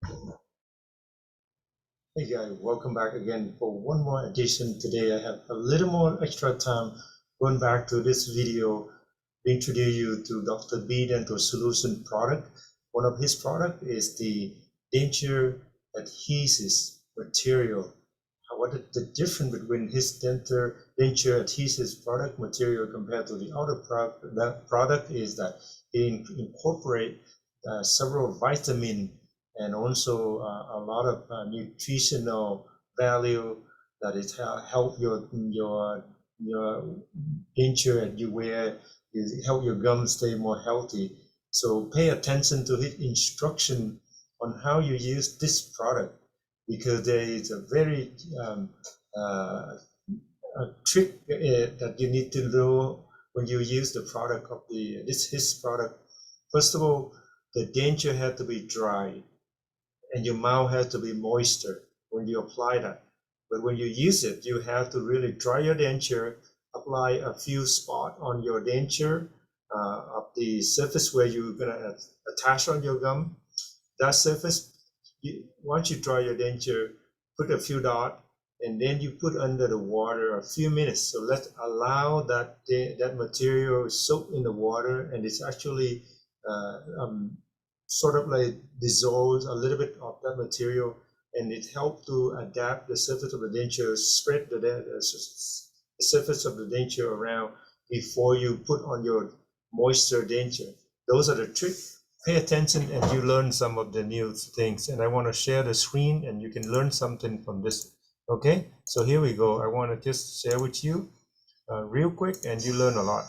Hey guys, welcome back again for one more edition. Today I have a little more extra time going back to this video to introduce you to Dr. B Dental Solution product. One of his product is the Denture Adhesive material. What is the difference between his Denture Adhesive product material compared to the other product? That product is that it incorporate several vitamin and also a lot of nutritional value that is help your denture that you wear, help your gums stay more healthy. So pay attention to his instruction on how you use this product because there is a very a trick that you need to know when you use the product of his product. First of all, the denture had to be dry and your mouth has to be moisture when you apply that. But when you use it, you have to really dry your denture, apply a few spots on your denture of the surface where you're gonna attach on your gum. That surface, once you dry your denture, put a few dots, and then you put under the water a few minutes. So let's allow that material soak in the water, and it's actually uh, um, sort of like dissolves a little bit of that material, and it helps to adapt the surface of the denture, spread the surface of the denture around before you put on your moisture denture. Those are the tricks. Pay attention and you learn some of the new things. And I want to share the screen and you can learn something from this. Okay, so here we go. I want to just share with you real quick and you learn a lot.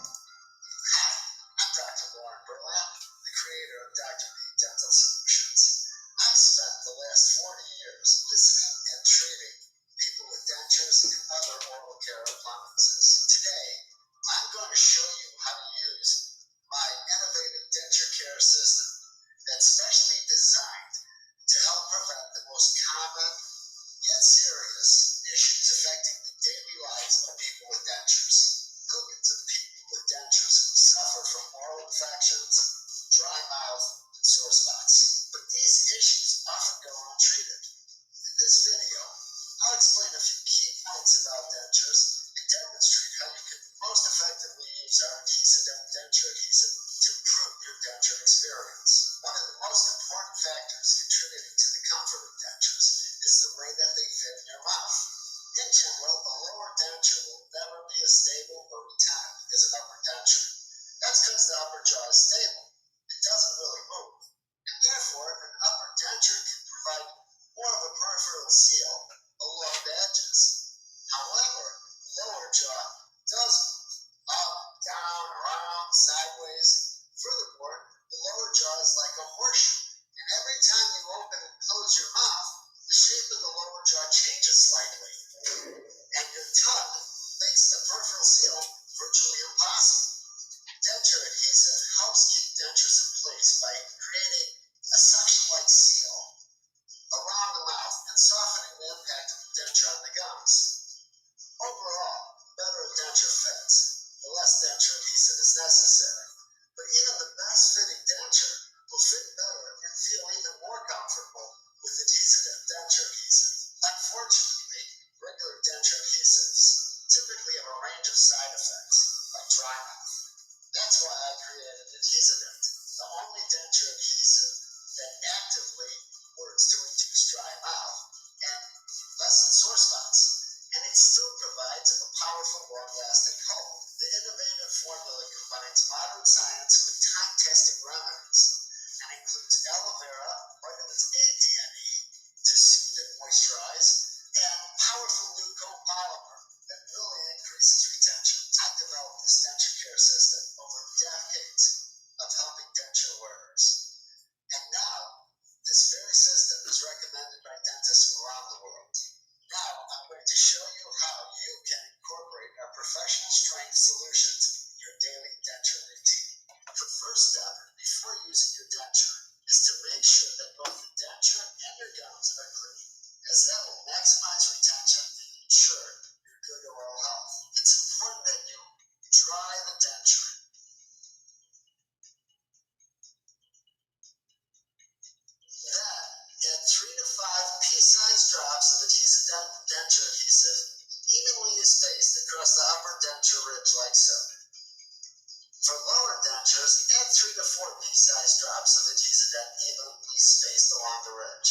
spaced along the ridge.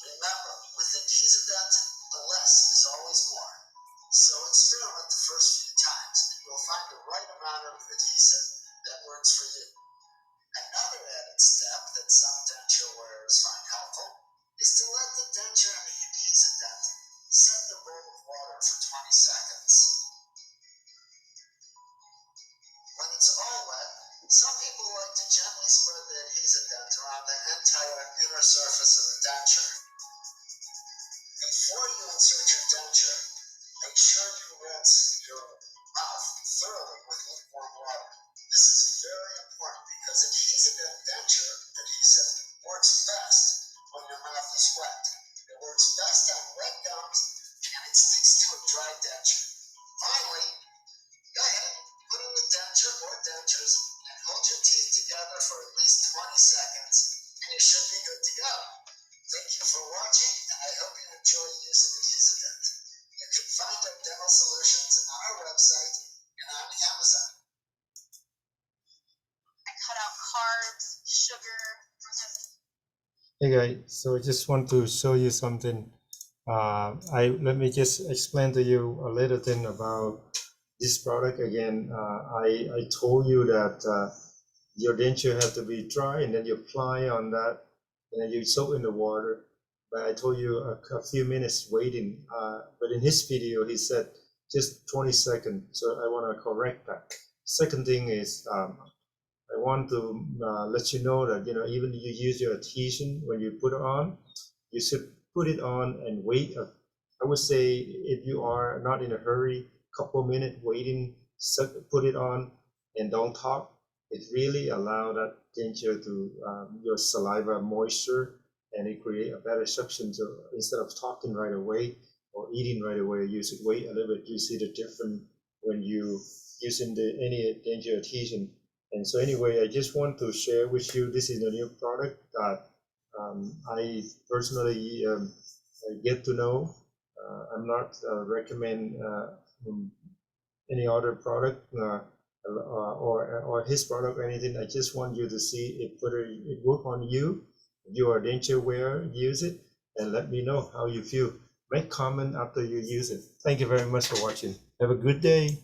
Remember, with Adhesive, less is always more. So experiment the first few times and you'll find the right amount of adhesive that works for you. Another added step that some denture wearers find helpful is to let the denture and the adhesive set the bowl of water for 20 seconds. When it's all wet, some people like to gently spread the adhesive around the entire inner surface of the denture. Before you insert your denture, make sure you rinse your mouth thoroughly with lukewarm water. This is very important because denture adhesive works best when your mouth is wet. It works best on wet gums and it sticks to a dry denture. Finally, go ahead, put in the denture or dentures and hold your teeth together for at least 20 seconds and you should be good to go. Thank you for watching and I hope you enjoy using Adhesive. You can find our dental solutions on our website and on Amazon. Cut out carbs, sugar. Hey guys, so I just want to show you something. Let me just explain to you a little thing about this product again. I told you that your denture have to be dry and then you apply on that and then you soak in the water. But I told you a few minutes waiting. But in his video, he said just 20 seconds. So I want to correct that. Second thing is I want to let you know that even if you use your adhesion when you put it on, you should put it on and wait. I would say if you are not in a hurry, couple minutes waiting, put it on and don't talk. It really allow that denture to your saliva moisture and it create a better suction. So instead of talking right away or eating right away, you should wait a little bit. You see the difference when you using any denture adhesion. And so anyway, I just want to share with you, this is a new product that I personally get to know. I'm not recommend any other product or his product or anything. I just want you to see if whether it work on you. If you are denture wearer, use it and let me know how you feel. Make comment after you use it. Thank you very much for watching. Have a good day.